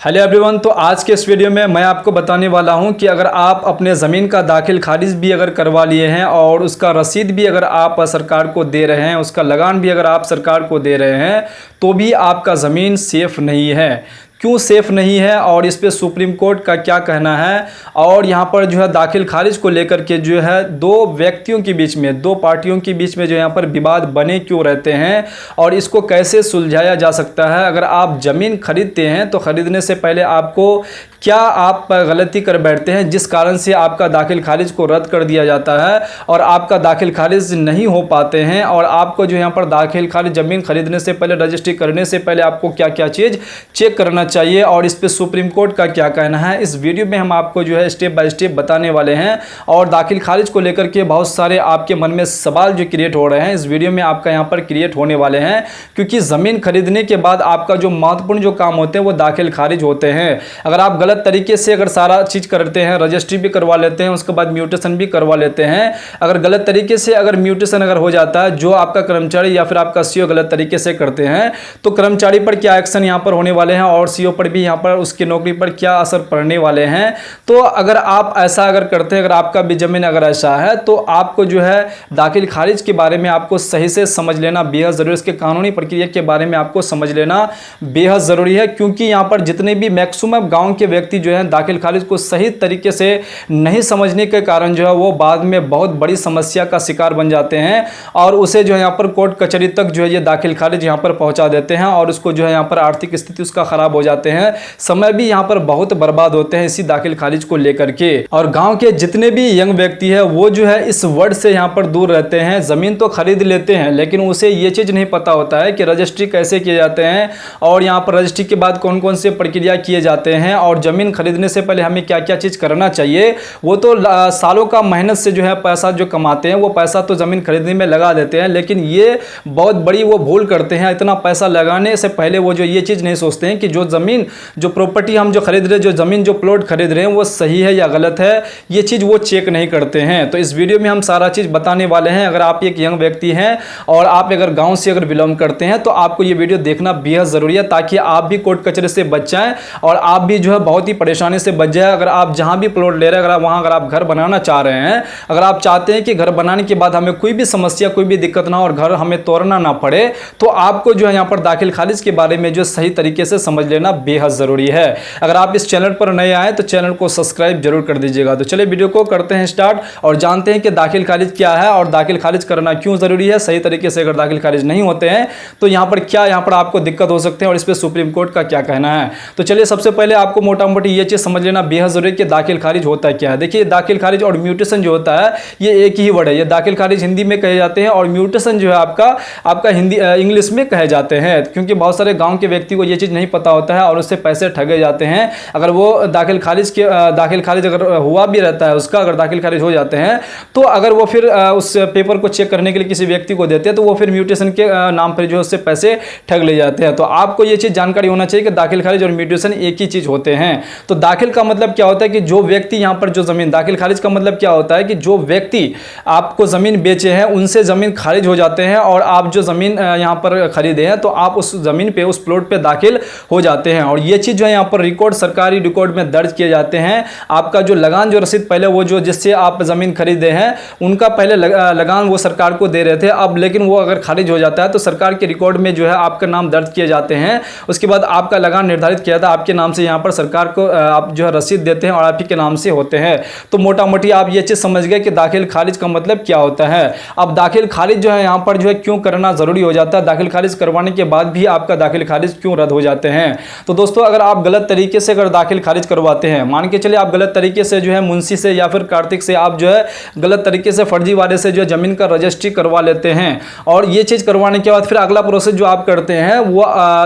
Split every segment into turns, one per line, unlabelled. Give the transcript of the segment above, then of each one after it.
Hello everyone. तो आज के इस वीडियो में मैं आपको बताने वाला हूं कि अगर आप अपने ज़मीन का दाखिल खारिज भी अगर करवा लिए हैं और उसका रसीद भी अगर आप सरकार को दे रहे हैं, उसका लगान भी अगर आप सरकार को दे रहे हैं, तो भी आपका ज़मीन सेफ़ नहीं है। क्यों सेफ़ नहीं है और इस पे सुप्रीम कोर्ट का क्या कहना है, और यहाँ पर जो है दाखिल खारिज को लेकर के जो है दो व्यक्तियों के बीच में, दो पार्टियों के बीच में जो यहाँ पर विवाद बने क्यों रहते हैं और इसको कैसे सुलझाया जा सकता है। अगर आप ज़मीन खरीदते हैं तो ख़रीदने से पहले आपको क्या आप गलती कर बैठते हैं जिस कारण से आपका दाखिल खारिज को रद्द कर दिया जाता है और आपका दाखिल खारिज नहीं हो पाते हैं, और आपको जो यहाँ पर दाखिल खारिज ज़मीन खरीदने से पहले, रजिस्ट्री करने से पहले आपको क्या क्या चीज़ चेक करना चाहिए और इस पे सुप्रीम कोर्ट का क्या कहना है, इस वीडियो में हम आपको जो है स्टेप बाय स्टेप बताने वाले हैं। और दाखिल खारिज को लेकर के बहुत सारे आपके मन में सवाल जो क्रिएट हो रहे हैं इस वीडियो में आपका यहाँ पर क्रिएट होने वाले हैं, क्योंकि ज़मीन खरीदने के बाद आपका जो महत्वपूर्ण जो काम होते हैं वो दाखिल खारिज होते हैं। अगर आप गलत तरीके से अगर सारा चीज़ करते हैं, रजिस्ट्री भी करवा लेते हैं, उसके बाद म्यूटेशन भी करवा लेते हैं, अगर गलत तरीके से अगर म्यूटेशन अगर हो जाता है, जो आपका कर्मचारी या फिर आपका सीओ गलत तरीके से करते हैं, तो कर्मचारी पर क्या एक्शन यहाँ पर होने वाले हैं और सीओ पर भी यहाँ पर उसकी नौकरी पर क्या असर पड़ने वाले हैं। तो अगर आप ऐसा अगर करते हैं, अगर आपका भी ज़मीन अगर ऐसा है, तो आपको जो है दाखिल खारिज के बारे में आपको सही से समझ लेना बेहद ज़रूरी है। इसके कानूनी प्रक्रिया के बारे में आपको समझ लेना बेहद ज़रूरी है, क्योंकि यहाँ पर जितने भी मैक्सिमम गाँव के व्यक्ति जो है दाखिल खारिज को सही तरीके से नहीं समझने के कारण जो है वो बाद में बहुत बड़ी समस्या का शिकार बन जाते हैं और उसे जो है यहाँ पर कोर्ट कचहरी तक जो है ये दाखिल खारिज यहाँ पर पहुँचा देते हैं और उसको जो है यहाँ पर आर्थिक स्थिति उसका खराब हो जाते हैं, समय भी यहाँ पर बहुत बर्बाद होते हैं इसी दाखिल खारिज को लेकर के। और गांव के जितने भी यंग व्यक्ति है वो जो है इस वर्ड से यहाँ पर दूर रहते हैं। ज़मीन तो खरीद लेते हैं लेकिन उसे ये चीज़ नहीं पता होता है कि रजिस्ट्री कैसे किए जाते हैं और यहाँ पर रजिस्ट्री के बाद कौन कौन से प्रक्रिया किए जाते हैं और ज़मीन खरीदने से पहले हमें क्या क्या चीज़ करना चाहिए। वो तो सालों का मेहनत से जो है पैसा जो कमाते हैं वो पैसा तो ज़मीन खरीदने में लगा देते हैं, लेकिन ये बहुत बड़ी वो भूल करते हैं। इतना पैसा लगाने से पहले वो जो ये चीज़ नहीं सोचते हैं कि जो ज़मीन, जो प्रॉपर्टी हम जो खरीद रहे हैं, जो ज़मीन जो प्लॉट खरीद रहे हैं वो सही है या गलत है, ये चीज़ वो चेक नहीं करते हैं। तो इस वीडियो में हम सारा चीज़ बताने वाले हैं। अगर आप एक यंग व्यक्ति हैं और आप अगर गाँव से अगर बिलोंग करते हैं तो आपको ये वीडियो देखना बेहद ज़रूरी है, ताकि आप भी कोर्ट कचहरी से बच जाएँ और आप भी जो है बहुत ही परेशानी से बच जाए। अगर आप जहाँ भी प्लॉट ले रहे हैं, अगर वहाँ अगर आप घर बनाना चाह रहे हैं, अगर आप चाहते हैं कि घर बनाने के बाद हमें कोई भी समस्या, कोई भी दिक्कत ना हो और घर हमें तोड़ना ना पड़े, तो आपको जो है यहाँ पर दाखिल खारिज के बारे में जो सही तरीके से समझ लेना बेहद ज़रूरी है। अगर आप इस चैनल पर नए आए तो चैनल को सब्सक्राइब जरूर कर दीजिएगा। तो चलिए वीडियो को करते हैं स्टार्ट और जानते हैं कि दाखिल खारिज क्या है और दाखिल खारिज करना क्यों ज़रूरी है। सही तरीके से अगर दाखिल खारिज नहीं होते हैं तो यहाँ पर क्या यहाँ पर आपको दिक्कत हो सकते हैं और इस पर सुप्रीम कोर्ट का क्या कहना है। तो चलिए सबसे पहले आपको मोटा मोटी ये चीज़ समझ लेना बेहद ज़रूरी है कि दाखिल खारिज होता क्या है। देखिए, दाखिल खारिज और म्यूटेशन जो होता है ये एक ही वर्ड है। ये दाखिल खारिज हिंदी में कहे जाते हैं और म्यूटेशन जो है आपका हिंदी इंग्लिश में कहे जाते हैं, क्योंकि बहुत सारे गांव के व्यक्ति को ये चीज़ नहीं पता होता है और उससे पैसे ठगे जाते हैं। अगर वो दाखिल खारिज अगर हुआ भी रहता है उसका, अगर दाखिल खारिज हो जाते हैं तो अगर वो फिर उस पेपर को चेक करने के लिए किसी व्यक्ति को देते हैं तो वो फिर म्यूटेशन के नाम पर जो उससे पैसे ठग ले जाते हैं। तो आपको ये चीज़ जानकारी होना चाहिए कि दाखिल खारिज और म्यूटेशन एक ही चीज़ होते हैं। तो दाखिल का मतलब क्या होता है कि जो व्यक्ति यहाँ पर जो ज़मीन, दाखिल खारिज का मतलब क्या होता है कि जो व्यक्ति आपको ज़मीन बेचे हैं उनसे ज़मीन खारिज हो जाते हैं और आप जो ज़मीन यहाँ पर खरीदे हैं तो आप उस ज़मीन पे, उस प्लॉट पे दाखिल हो जाते हैं। और ये चीज़ जो है यहाँ पर रिकॉर्ड, सरकारी रिकॉर्ड में दर्ज किए जाते हैं। आपका जो लगान, जो रसीद पहले वो जो जिससे आप ज़मीन खरीदे हैं उनका पहले लगान वो सरकार को दे रहे थे, अब लेकिन वो अगर खारिज हो जाता है तो सरकार के रिकॉर्ड में जो है आपका नाम दर्ज किए जाते हैं। उसके बाद आपका लगान निर्धारित किया था आपके नाम से, यहाँ पर सरकार को आप जो है रसीद देते हैं और आप ही के नाम से होते हैं। तो मोटा मोटी आप ये चीज़ समझ गए कि दाखिल खारिज का मतलब क्या होता है। अब दाखिल खारिज जो है यहाँ पर जो है क्यों करना ज़रूरी हो जाता है, दाखिल खारिज करवाने के बाद भी आपका दाखिल खारिज क्यों रद्द हो जाते हैं। तो दोस्तों, अगर आप गलत तरीके से अगर दाखिल खारिज करवाते हैं, मान के चलिए आप गलत तरीके से जो है मुंशी से या फिर कार्तिक से आप जो है गलत तरीके से फर्जी वाले से जो है ज़मीन का रजिस्ट्री करवा लेते हैं और ये चीज़ करवाने के बाद फिर अगला प्रोसेस जो आप करते हैं वो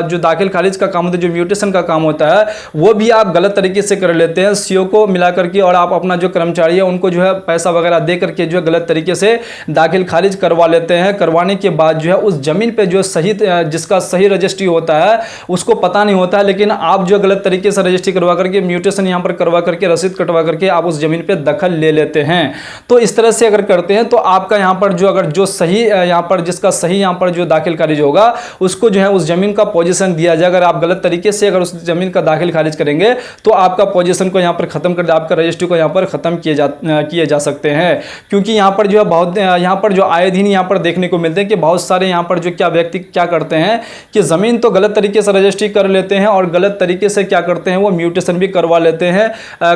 जो दाखिल खारिज का काम होता है, जो म्यूटेशन का काम होता है, वो भी आप आप गलत तरीके से कर लेते हैं, सीओ को मिला करके और आप अपना जो कर्मचारी है उनको जो है पैसा वगैरह दे करके जो है गलत तरीके से दाखिल खारिज करवा लेते हैं। करवाने के बाद जो है उस जमीन पे जो सही जिसका सही रजिस्ट्री होता है उसको पता नहीं होता है, लेकिन आप जो गलत तरीके से रजिस्ट्री करवा करके म्यूटेशन यहाँ पर करवा करके रसीद कटवा करके आप उस जमीन पे दखल ले लेते हैं। तो इस तरह से अगर करते हैं तो आपका यहाँ पर जो अगर जो सही यहाँ पर जिसका सही यहाँ पर जो दाखिल खारिज होगा उसको जो है उस जमीन का पोजीशन दिया जाए। अगर आप गलत तरीके से अगर उस जमीन का दाखिल खारिज करेंगे तो आपका पोजीशन को यहाँ पर खत्म कर, आपका रजिस्ट्री को यहाँ पर खत्म किए जा सकते हैं। क्योंकि यहाँ पर जो है बहुत यहाँ पर जो आए दिन यहाँ पर देखने को मिलते हैं कि बहुत सारे यहाँ पर जो क्या व्यक्ति क्या करते हैं कि जमीन तो गलत तरीके से रजिस्ट्री कर लेते हैं और गलत तरीके से क्या करते हैं वो म्यूटेशन भी करवा लेते हैं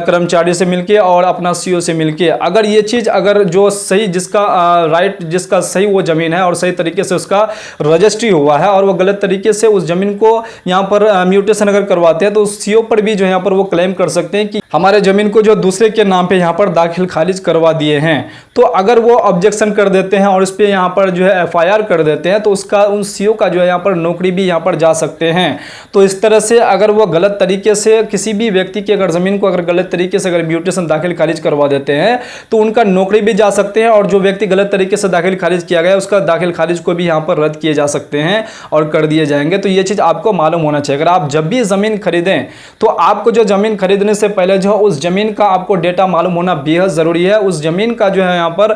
कर्मचारी से मिलके और अपना सीओ से मिलके। अगर ये चीज अगर जो सही जिसका राइट जिसका सही वो जमीन है और सही तरीके से उसका रजिस्ट्री हुआ है और वो गलत तरीके से उस जमीन को यहाँ पर म्यूटेशन अगर करवाते हैं तो सीओ पर भी जो यहाँ पर वो क्लेम कर सकते हैं कि हमारे जमीन को जो दूसरे के नाम पे यहाँ पर दाखिल खारिज करवा दिए हैं। तो अगर वो ऑब्जेक्शन कर देते हैं और इस पे यहाँ पर जो है एफआईआर कर देते हैं तो उसका उन सीओ का जो है यहाँ पर नौकरी भी यहाँ पर जा सकते हैं। तो इस तरह से अगर वो गलत तरीके से किसी भी व्यक्ति की अगर जमीन को अगर गलत तरीके से अगर म्यूटेशन दाखिल खारिज करवा देते हैं तो उनका नौकरी भी जा सकते हैं और जो व्यक्ति गलत तरीके से दाखिल खारिज किया गया उसका दाखिल खारिज को भी यहाँ पर रद्द किए जा सकते हैं और कर दिए जाएंगे। तो ये चीज आपको मालूम होना चाहिए। अगर आप जब भी जमीन खरीदें तो आपको जो जमीन खरीदने से पहले जो उस जमीन का आपको डेटा मालूम होना बेहद जरूरी है। उस जमीन का जो है यहाँ पर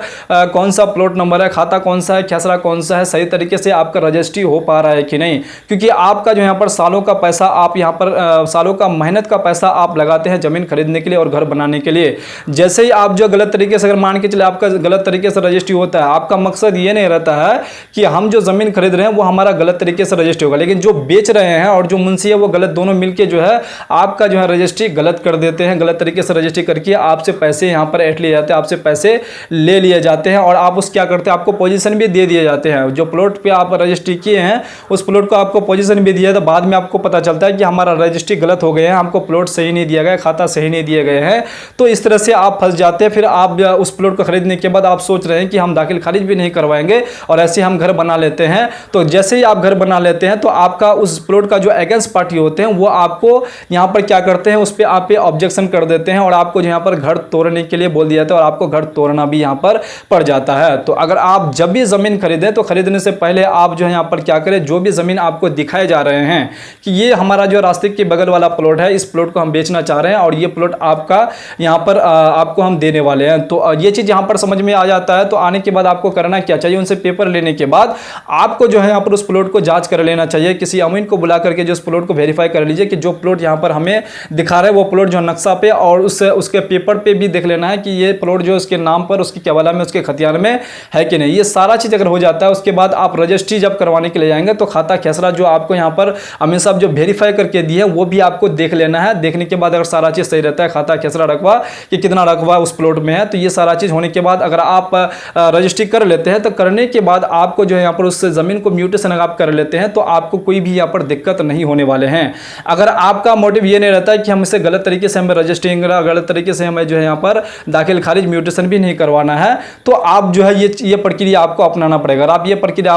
कौन सा प्लॉट नंबर है, खाता कौन सा है, खेसरा कौन सा है, सही तरीके से आपका रजिस्ट्री हो पा रहा है कि नहीं। क्योंकि आपका जो यहाँ पर सालों का पैसा आप यहाँ पर सालों का मेहनत का पैसा आप लगाते हैं जमीन खरीदने के लिए और घर बनाने के लिए। जैसे ही आप जो गलत तरीके से अगर मान के चले आपका गलत तरीके से रजिस्ट्री होता है, आपका मकसद ये नहीं रहता है कि हम जो जमीन खरीद रहे हैं वो हमारा गलत तरीके से रजिस्ट्री होगा, लेकिन जो बेच रहे हैं और जो मुंशी है वो गलत, दोनों मिलकर जो है आपका जो है रजिस्ट्री गलत कर देते हैं। गलत तरीके से रजिस्ट्री करके आपसे पैसे यहाँ पर ऐंठ लिए जाते हैं, आपसे पैसे ले लिए जाते हैं और आप उस क्या करते हैं आपको पोजीशन भी दे दिए जाते हैं। जो प्लॉट पे आप रजिस्ट्री किए हैं उस प्लॉट को आपको पोजीशन भी दिया, तो बाद में आपको पता चलता है कि हमारा रजिस्ट्री गलत हो गया है, हमको प्लॉट सही नहीं दिया गया, खाता सही नहीं दिए गए हैं। तो इस तरह से आप फंस जाते हैं। फिर आप उस प्लॉट को खरीदने के बाद आप सोच रहे हैं कि हम दाखिल खारिज भी नहीं करवाएंगे और ऐसे हम घर बना लेते हैं। तो जैसे ही आप घर बना लेते हैं तो आपका उस प्लॉट का जो अगेंस्ट पार्टी होते हैं वो आपको यहाँ पर क्या करते हैं उस पर आप पे ऑब्जेक्शन कर देते हैं और आपको यहाँ पर घर तोड़ने के लिए बोल दिया जाता है और आपको घर तोड़ना भी यहाँ पर पड़ जाता है। तो अगर आप जब भी जमीन खरीदें तो खरीदने से पहले आप जो है यहाँ पर क्या करें, जो भी जमीन आपको दिखाए जा रहे हैं कि ये हमारा जो रास्ते के बगल वाला प्लॉट है, इस प्लॉट को हम बेचना चाह रहे हैं और ये प्लॉट आपका यहाँ पर आपको हम देने वाले हैं। तो ये चीज यहाँ पर समझ में आ जाता है। तो आने के बाद आपको करना क्या चाहिए, उनसे पेपर लेने के बाद आपको जो है यहाँ पर उस प्लॉट को जांच कर लेना चाहिए। किसी अमीन को बुला करके जो उस प्लॉट को वेरीफाई कर लीजिए कि जो प्लॉट यहाँ पर हमें दिखा रहे हैं वो प्लॉट जो नक्शा पे और उसके पेपर पे भी देख लेना है कि ये प्लॉट जो उसके नाम पर, उसके केवला में, उसके खतियान में है कि नहीं। ये सारा चीज अगर हो जाता है उसके बाद आप रजिस्ट्री जब करवाने के लिए जाएंगे तो खाता खेसरा जो आपको यहाँ पर अमीन साहब जो वेरीफाई करके दिए वो भी आपको देख लेना है। देखने के बाद अगर सारा चीज सही रहता है, खाता खेसरा रकबा कि कितना रकबा उस प्लॉट में है, तो ये सारा चीज होने के बाद अगर आप रजिस्ट्री कर लेते हैं तो करने के बाद आपको जो है यहाँ पर उस जमीन को म्यूटेशन अगर आप कर लेते हैं तो आपको कोई भी यहाँ पर दिक्कत नहीं होने वाले हैं। अगर आपका मोटिव ये नहीं रहता है कि हम इसे गलत तरीके से हमें रजिस्ट्रिंग गलत तरीके से हमें जो है यहाँ पर दाखिल खारिज म्यूटेशन भी नहीं करवाना है, तो आप जो है ये प्रक्रिया आपको अपनाना पड़ेगा। अगर आप ये प्रक्रिया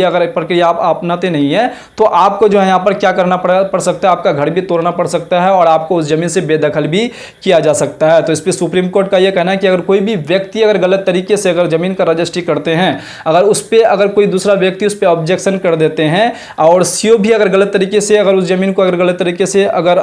अगर प्रक्रिया आप अपनाते नहीं है तो आपको जो है यहाँ पर क्या करना पड़ सकता है, आपका घर भी तोड़ना पड़ सकता है और आपको उस जमीन से बेदखल भी किया जा सकता है। तो इस पर सुप्रीम कोर्ट का यह कहना है कि अगर कोई भी व्यक्ति अगर गलत तरीके से अगर जमीन का रजिस्ट्री करते हैं, अगर उस पर अगर कोई दूसरा व्यक्ति उस पर ऑब्जेक्शन कर देते हैं और सीओ भी अगर गलत तरीके से अगर उस जमीन को अगर गलत तरीके से अगर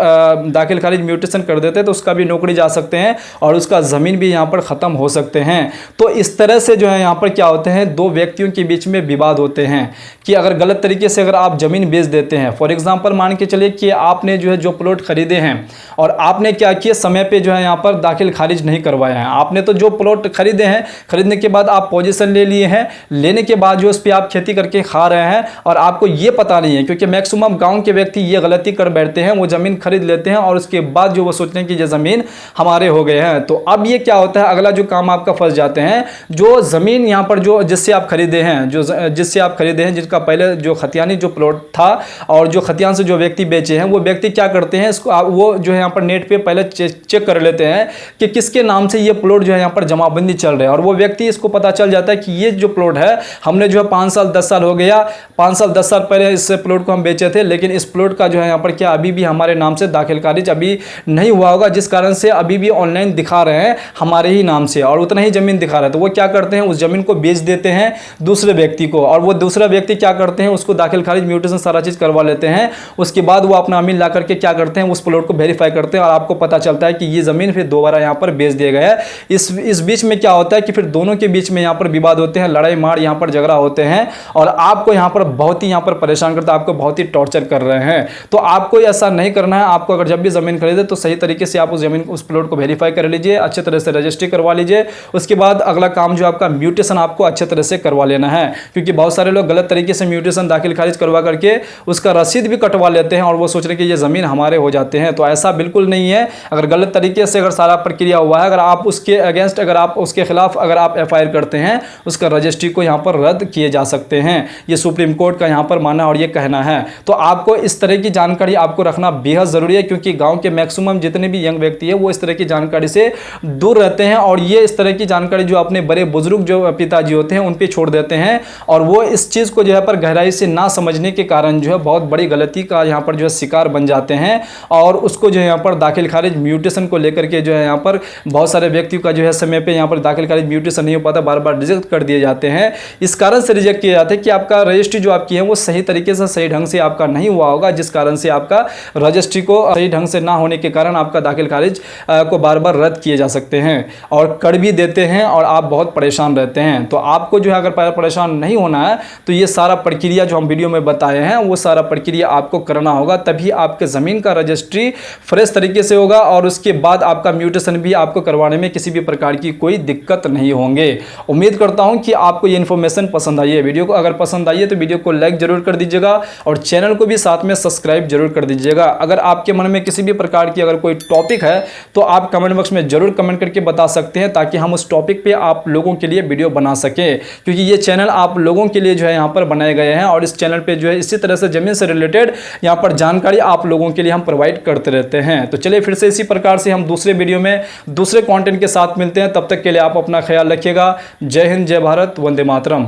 दाखिल खारिज म्यूटेशन कर देते हैं तो उसका भी नौकरी जा सकते हैं और उसका जमीन भी यहाँ पर खत्म हो सकते हैं। तो इस तरह से जो है यहाँ पर क्या होते हैं, दो व्यक्तियों के बीच में विवाद होते हैं कि अगर गलत तरीके से अगर आप जमीन बेच देते हैं। फॉर एग्जांपल मान के चलिए कि आपने जो है जो प्लॉट खरीदे हैं और आपने क्या किया, समय पे जो है यहाँ पर दाखिल खारिज नहीं करवाया है। आपने तो जो प्लॉट खरीदे हैं, खरीदने के बाद आप पोजीशन ले लिए हैं, लेने के बाद जो उस पर आप खेती करके खा रहे हैं और आपको ये पता नहीं है, क्योंकि मैक्सिमम गाँव के व्यक्ति ये गलती कर बैठते हैं, वो जमीन खरीद लेते हैं और उसके बाद जो वो सोचते हैं कि ये ज़मीन हमारे हो गए हैं। तो अब ये क्या होता है, अगला जो काम आपका फंस जाते हैं, जो ज़मीन यहाँ पर जो जिससे आप खरीदे हैं, जिससे आप खरीदे हैं, जिसका पहले जो खतियानी जो प्लॉट था और जो खतियान से जो व्यक्ति बेचे हैं, वो व्यक्ति क्या करते हैं, इसको वो जो है यहाँ पर नेट पे पहले चेक कर लेते हैं कि किसके नाम से ये प्लॉट जो है यहाँ पर जमाबंदी चल रहा है। और वो व्यक्ति इसको पता चल जाता है कि ये जो प्लॉट है, हमने जो है 5 साल 10 साल हो गया, 5 साल 10 साल पहले इस प्लॉट को हम बेचे थे, लेकिन इस प्लॉट का जो है यहाँ पर क्या अभी भी हमारे नाम से दाखिल खारिज अभी नहीं हुआ होगा, जिस कारण से अभी भी ऑनलाइन दिखा रहे हैं हमारे ही नाम से और उतना ही जमीन दिखा रहे हैं। तो वो क्या करते हैं, उस जमीन को बेच देते हैं दूसरे व्यक्ति को, और वो दूसरा व्यक्ति क्या करते हैं, उसको दाखिल खारिज म्यूटेशन सारा चीज करवा लेते हैं। उसके बाद वो अपना अमीन ला करके क्या करते हैं, उस प्लॉट को वेरीफाई करते हैं और आपको पता चलता है कि ये जमीन फिर दोबारा यहाँ पर बेच दिया गया है। इस बीच में क्या होता है कि फिर दोनों के बीच में यहाँ पर विवाद होते हैं, लड़ाई मार यहाँ पर झगड़ा होते हैं और आपको यहाँ पर बहुत ही यहाँ पर परेशान करते हैं, आपको बहुत ही टॉर्चर कर रहे हैं। तो आपको ऐसा नहीं करना है। आपको अगर जब भी जमीन खरीदे तो सही तरीके से आप उस जमीन उस प्लॉट को वेरीफाई कर लीजिए, अच्छे तरह से रजिस्ट्री करवा लीजिए। उसके बाद अगला काम जो आपका म्यूटेशन आपको अच्छे तरह से करवा लेना है, क्योंकि बहुत सारे लोग गलत तरीके से म्यूटेशन दाखिल खारिज करवा करके उसका रसीद भी कटवा लेते हैं और वो सोच रहे हैं कि ये जमीन हमारे हो जाते हैं। तो ऐसा बिल्कुल नहीं है। अगर गलत तरीके से अगर सारा प्रक्रिया हुआ है, अगर आप उसके अगेंस्ट अगर आप उसके खिलाफ अगर आप एफआईआर करते हैं, उसका रजिस्ट्री को यहाँ पर रद्द किए जा सकते हैं। ये सुप्रीम कोर्ट का यहाँ पर मानना और ये कहना है। तो आपको इस तरह की जानकारी आपको रखना बेहद जरूरी है, क्योंकि गांव के मैक्सिमम जितने भी यंग व्यक्ति है वो इस तरह की जानकारी से दूर रहते हैं और ये इस तरह की जानकारी जो अपने बड़े बुजुर्ग जो पिताजी होते हैं उन पे छोड़ देते हैं और वो इस चीज को जो है पर गहराई से ना समझने के कारण जो है बहुत बड़ी गलती का यहाँ पर जो है शिकार बन जाते हैं और उसको जो है यहाँ पर दाखिल खारिज म्यूटेशन को लेकर के जो है यहाँ पर बहुत सारे व्यक्तियों का जो है समय पे यहाँ पर दाखिल खारिज म्यूटेशन नहीं हो पाता, बार बार रिजेक्ट कर दिए जाते हैं। इस कारण से रिजेक्ट किए जाते हैं कि आपका रजिस्ट्री जो आपकी है वो सही तरीके से सही ढंग से आपका नहीं हुआ होगा, जिस कारण से आपका रजिस्ट्री को सही ढंग से ना होने के कारण आपका दाखिल खारिज को बार बार रद्द किए जा सकते हैं और कर भी देते हैं और आप बहुत परेशान रहते हैं। तो आपको जो है अगर परेशान नहीं होना है तो ये सारा प्रक्रिया जो हम वीडियो में बताए हैं वो सारा प्रक्रिया आपको करना होगा, तभी आपके ज़मीन का रजिस्ट्री फ्रेश तरीके से होगा और उसके बाद आपका म्यूटेशन भी आपको करवाने में किसी भी प्रकार की कोई दिक्कत नहीं होंगे। उम्मीद करता हूं कि आपको ये इन्फॉर्मेशन पसंद आई है। वीडियो को अगर पसंद आई है तो वीडियो को लाइक जरूर कर दीजिएगा और चैनल को भी साथ में सब्सक्राइब जरूर कर दीजिएगा। अगर आपके मन में किसी भी प्रकार की अगर कोई टॉपिक है तो आप कमेंट बॉक्स में जरूर कमेंट करके बता सकते हैं, ताकि हम उस टॉपिक पे आप लोगों के लिए वीडियो बना सकें, क्योंकि ये चैनल आप लोगों के लिए जो है यहाँ पर बनाए गए हैं और इस चैनल पे जो है इसी तरह से जमीन से रिलेटेड यहाँ पर जानकारी आप लोगों के लिए हम प्रोवाइड करते रहते हैं। तो चलिए फिर से इसी प्रकार से हम दूसरे वीडियो में दूसरे कंटेंट के साथ मिलते हैं। तब तक के लिए आप अपना ख्याल रखिएगा। जय हिंद, जय भारत, वंदे मातरम।